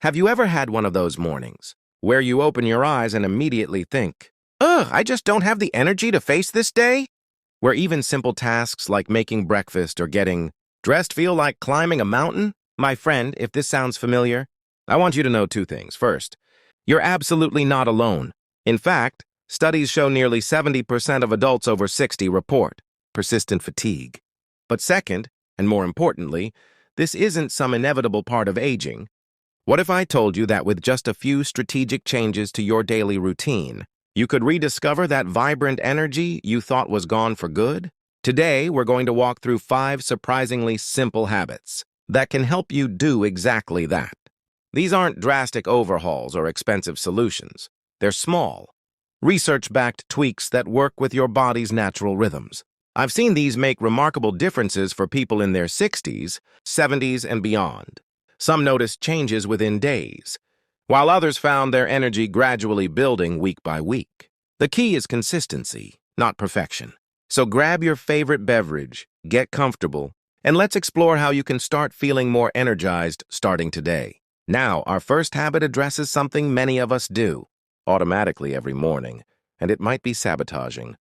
Have you ever had one of those mornings where you open your eyes and immediately think, ugh, I just don't have the energy to face this day? Where even simple tasks like making breakfast or getting dressed feel like climbing a mountain? My friend, if this sounds familiar, I want you to know two things. First, you're absolutely not alone. In fact, studies show nearly 70% of adults over 60 report persistent fatigue. But second, and more importantly, this isn't some inevitable part of aging. What if I told you that with just a few strategic changes to your daily routine, you could rediscover that vibrant energy you thought was gone for good? Today, we're going to walk through 5 surprisingly simple habits that can help you do exactly that. These aren't drastic overhauls or expensive solutions. They're small, research-backed tweaks that work with your body's natural rhythms. I've seen these make remarkable differences for people in their 60s, 70s, and beyond. Some noticed changes within days, while others found their energy gradually building week by week. The key is consistency, not perfection. So grab your favorite beverage, get comfortable, and let's explore how you can start feeling more energized starting today. Now, our first habit addresses something many of us do automatically every morning, and it might be sabotaging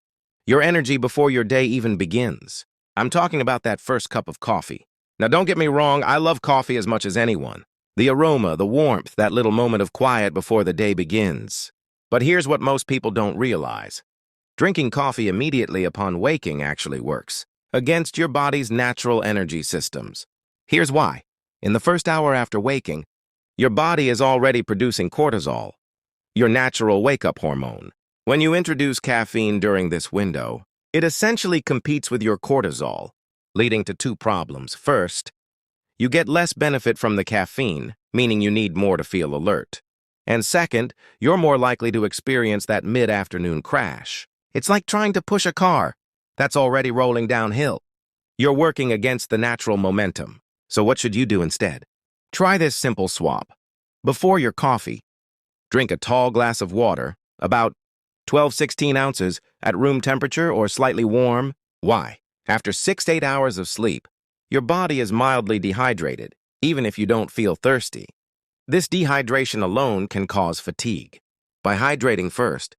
your energy before your day even begins. I'm talking about that first cup of coffee. Now, don't get me wrong, I love coffee as much as anyone. The aroma, the warmth, that little moment of quiet before the day begins. But here's what most people don't realize. Drinking coffee immediately upon waking actually works against your body's natural energy systems. Here's why. In the first hour after waking, your body is already producing cortisol, your natural wake-up hormone. When you introduce caffeine during this window, it essentially competes with your cortisol, leading to 2 problems. First, you get less benefit from the caffeine, meaning you need more to feel alert. And second, you're more likely to experience that mid-afternoon crash. It's like trying to push a car that's already rolling downhill. You're working against the natural momentum. So what should you do instead? Try this simple swap. Before your coffee, drink a tall glass of water, about 12-16 ounces, at room temperature or slightly warm. Why? After 6 to 8 hours of sleep, your body is mildly dehydrated, even if you don't feel thirsty. This dehydration alone can cause fatigue. By hydrating first,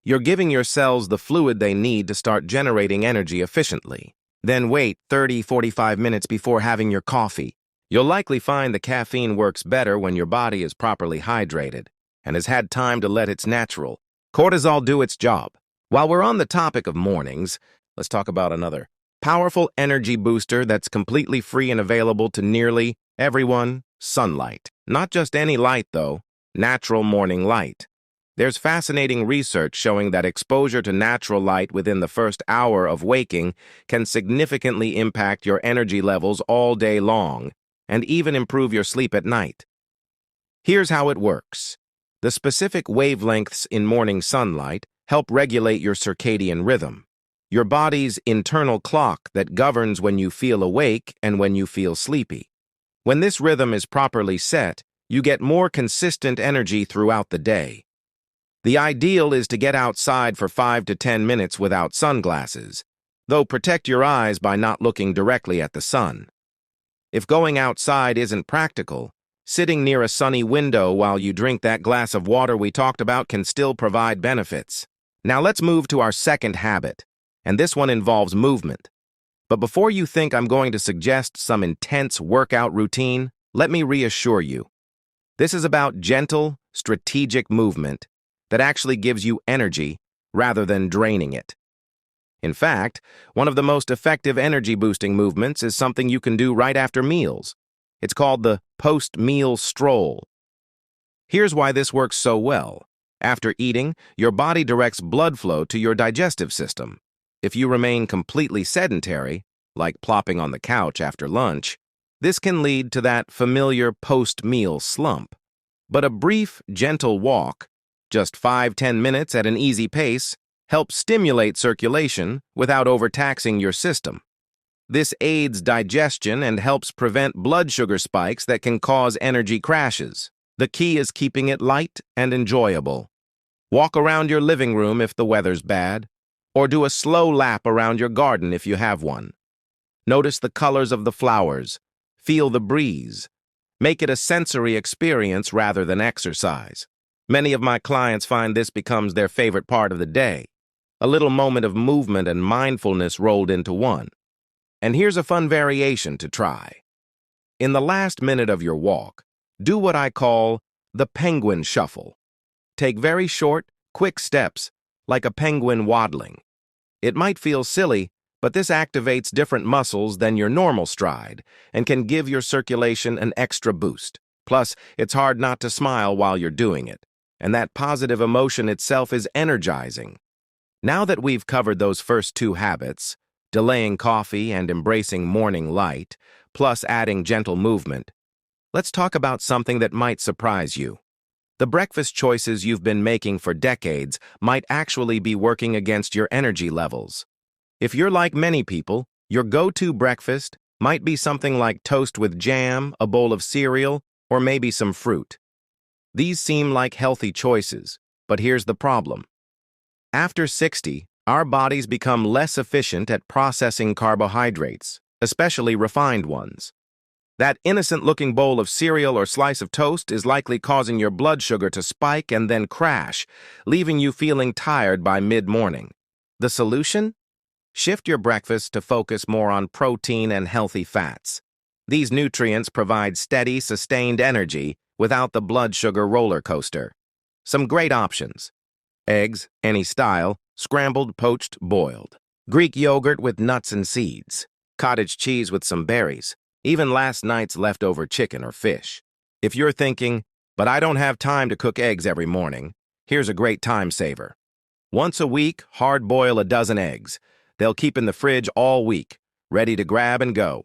you're giving your cells the fluid they need to start generating energy efficiently. Then wait 30-45 minutes before having your coffee. You'll likely find the caffeine works better when your body is properly hydrated and has had time to let its natural cortisol do its job. While we're on the topic of mornings, let's talk about another powerful energy booster that's completely free and available to nearly everyone: sunlight. Not just any light, though, natural morning light. There's fascinating research showing that exposure to natural light within the first hour of waking can significantly impact your energy levels all day long and even improve your sleep at night. Here's how it works. The specific wavelengths in morning sunlight help regulate your circadian rhythm, your body's internal clock that governs when you feel awake and when you feel sleepy. When this rhythm is properly set, you get more consistent energy throughout the day. The ideal is to get outside for 5 to 10 minutes without sunglasses, though protect your eyes by not looking directly at the sun. If going outside isn't practical, sitting near a sunny window while you drink that glass of water we talked about can still provide benefits. Now let's move to our second habit, and this one involves movement. But before you think I'm going to suggest some intense workout routine, let me reassure you. This is about gentle, strategic movement that actually gives you energy rather than draining it. In fact, one of the most effective energy-boosting movements is something you can do right after meals. It's called the post-meal stroll. Here's why this works so well. After eating, your body directs blood flow to your digestive system. If you remain completely sedentary, like plopping on the couch after lunch, this can lead to that familiar post-meal slump. But a brief, gentle walk, just 5-10 minutes at an easy pace, helps stimulate circulation without overtaxing your system. This aids digestion and helps prevent blood sugar spikes that can cause energy crashes. The key is keeping it light and enjoyable. Walk around your living room if the weather's bad, or do a slow lap around your garden if you have one. Notice the colors of the flowers, feel the breeze, Make it a sensory experience rather than exercise. Many of my clients find this becomes their favorite part of the day, a little moment of movement and mindfulness rolled into one. And here's a fun variation to try. In the last minute of your walk, do what I call the penguin shuffle. Take very short, quick steps, like a penguin waddling. It might feel silly, but this activates different muscles than your normal stride and can give your circulation an extra boost. Plus, it's hard not to smile while you're doing it, and that positive emotion itself is energizing. Now that we've covered those first two habits, delaying coffee and embracing morning light, plus adding gentle movement, let's talk about something that might surprise you. The breakfast choices you've been making for decades might actually be working against your energy levels. If you're like many people, your go-to breakfast might be something like toast with jam, a bowl of cereal, or maybe some fruit. These seem like healthy choices, but here's the problem. After 60, our bodies become less efficient at processing carbohydrates, especially refined ones. That innocent-looking bowl of cereal or slice of toast is likely causing your blood sugar to spike and then crash, leaving you feeling tired by mid-morning. The solution? Shift your breakfast to focus more on protein and healthy fats. These nutrients provide steady, sustained energy without the blood sugar roller coaster. Some great options: eggs, any style, scrambled, poached, boiled. Greek yogurt with nuts and seeds. Cottage cheese with some berries. Even last night's leftover chicken or fish. If you're thinking, but I don't have time to cook eggs every morning, here's a great time saver. Once a week, hard boil a dozen eggs. They'll keep in the fridge all week, ready to grab and go.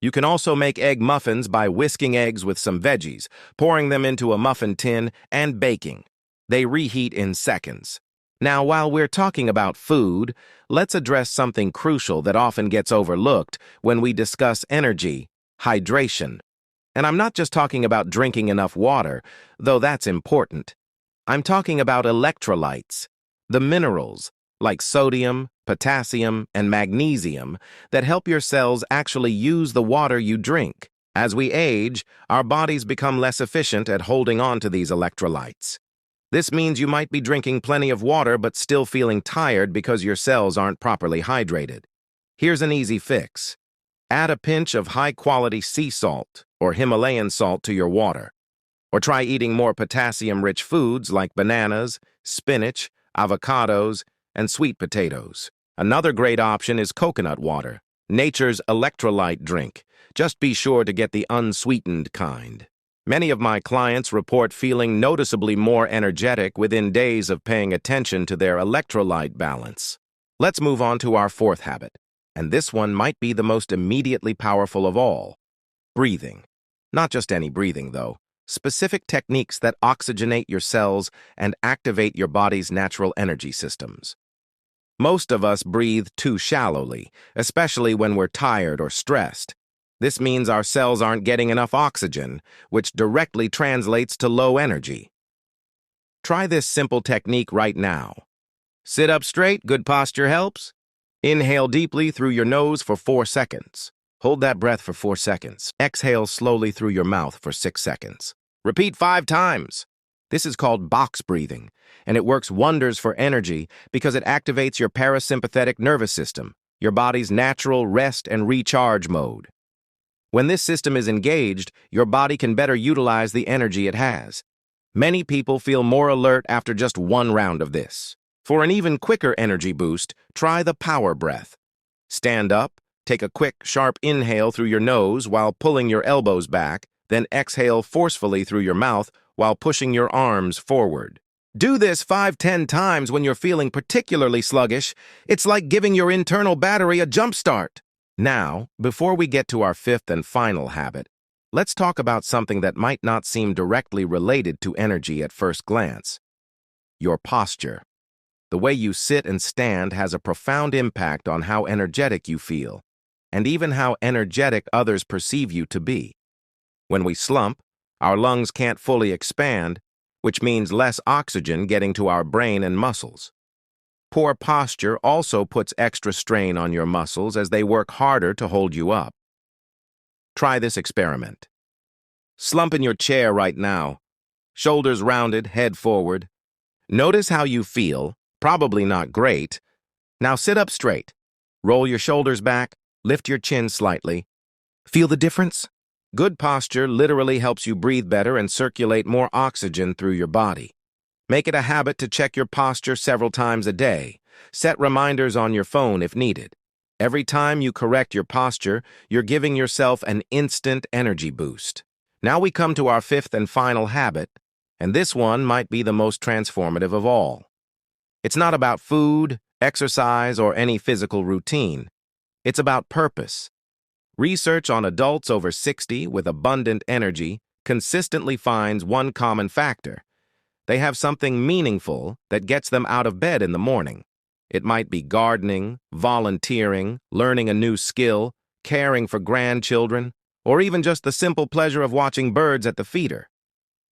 You can also make egg muffins by whisking eggs with some veggies, pouring them into a muffin tin, and baking. They reheat in seconds. Now, while we're talking about food, let's address something crucial that often gets overlooked when we discuss energy: hydration. And I'm not just talking about drinking enough water, though that's important. I'm talking about electrolytes, the minerals, like sodium, potassium, and magnesium, that help your cells actually use the water you drink. As we age, our bodies become less efficient at holding on to these electrolytes. This means you might be drinking plenty of water but still feeling tired because your cells aren't properly hydrated. Here's an easy fix. Add a pinch of high-quality sea salt or Himalayan salt to your water. Or try eating more potassium-rich foods like bananas, spinach, avocados, and sweet potatoes. Another great option is coconut water, nature's electrolyte drink. Just be sure to get the unsweetened kind. Many of my clients report feeling noticeably more energetic within days of paying attention to their electrolyte balance. Let's move on to our fourth habit, and this one might be the most immediately powerful of all: breathing. Not just any breathing, though. Specific techniques that oxygenate your cells and activate your body's natural energy systems. Most of us breathe too shallowly, especially when we're tired or stressed. This means our cells aren't getting enough oxygen, which directly translates to low energy. Try this simple technique right now. Sit up straight, good posture helps. Inhale deeply through your nose for 4 seconds. Hold that breath for 4 seconds. Exhale slowly through your mouth for 6 seconds. Repeat 5 times. This is called box breathing, and it works wonders for energy because it activates your parasympathetic nervous system, your body's natural rest and recharge mode. When this system is engaged, your body can better utilize the energy it has. Many people feel more alert after just 1 round of this. For an even quicker energy boost, try the power breath. Stand up, take a quick, sharp inhale through your nose while pulling your elbows back, then exhale forcefully through your mouth while pushing your arms forward. Do this 5-10 times when you're feeling particularly sluggish. It's like giving your internal battery a jump start. Now, before we get to our fifth and final habit, let's talk about something that might not seem directly related to energy at first glance: your posture. The way you sit and stand has a profound impact on how energetic you feel, and even how energetic others perceive you to be. When we slump, our lungs can't fully expand, which means less oxygen getting to our brain and muscles. Poor posture also puts extra strain on your muscles as they work harder to hold you up. Try this experiment. Slump in your chair right now. Shoulders rounded, head forward. Notice how you feel. Probably not great. Now sit up straight. Roll your shoulders back. Lift your chin slightly. Feel the difference? Good posture literally helps you breathe better and circulate more oxygen through your body. Make it a habit to check your posture several times a day. Set reminders on your phone if needed. Every time you correct your posture, you're giving yourself an instant energy boost. Now we come to our fifth and final habit, and this one might be the most transformative of all. It's not about food, exercise, or any physical routine. It's about purpose. Research on adults over 60 with abundant energy consistently finds one common factor. They have something meaningful that gets them out of bed in the morning. It might be gardening, volunteering, learning a new skill, caring for grandchildren, or even just the simple pleasure of watching birds at the feeder.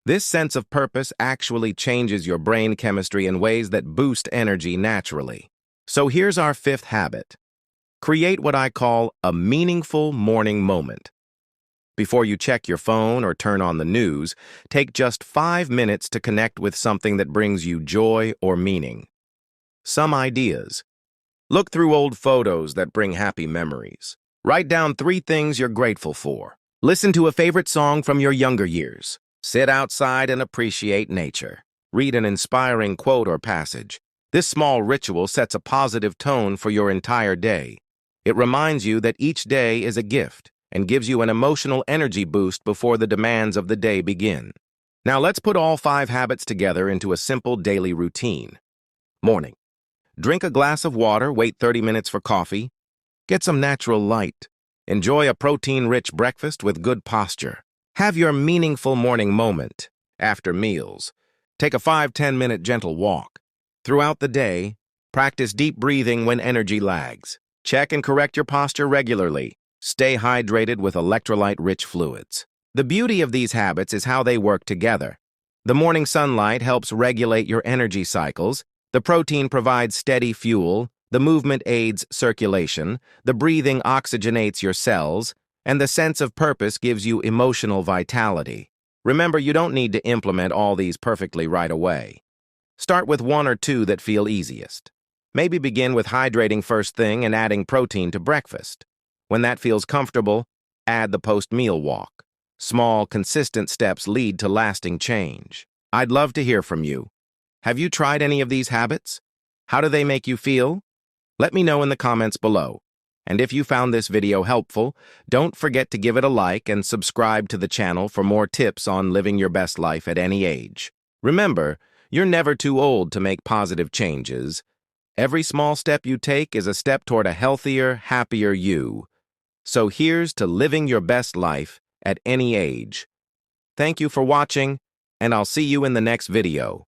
This sense of purpose actually changes your brain chemistry in ways that boost energy naturally. So here's our fifth habit. Create what I call a meaningful morning moment. Before you check your phone or turn on the news, take just 5 minutes to connect with something that brings you joy or meaning. Some ideas. Look through old photos that bring happy memories. Write down 3 things you're grateful for. Listen to a favorite song from your younger years. Sit outside and appreciate nature. Read an inspiring quote or passage. This small ritual sets a positive tone for your entire day. It reminds you that each day is a gift and gives you an emotional energy boost before the demands of the day begin. Now let's put all 5 habits together into a simple daily routine. Morning. Drink a glass of water, wait 30 minutes for coffee. Get some natural light. Enjoy a protein-rich breakfast with good posture. Have your meaningful morning moment. After meals, take a 5-10-minute gentle walk. Throughout the day, practice deep breathing when energy lags. Check and correct your posture regularly. Stay hydrated with electrolyte-rich fluids. The beauty of these habits is how they work together. The morning sunlight helps regulate your energy cycles. The protein provides steady fuel, the movement aids circulation, the breathing oxygenates your cells, and the sense of purpose gives you emotional vitality. Remember, you don't need to implement all these perfectly right away. Start with 1 or 2 that feel easiest. Maybe begin with hydrating first thing and adding protein to breakfast. When that feels comfortable, add the post-meal walk. Small, consistent steps lead to lasting change. I'd love to hear from you. Have you tried any of these habits? How do they make you feel? Let me know in the comments below. And if you found this video helpful, don't forget to give it a like and subscribe to the channel for more tips on living your best life at any age. Remember, you're never too old to make positive changes. Every small step you take is a step toward a healthier, happier you. So here's to living your best life at any age. Thank you for watching, and I'll see you in the next video.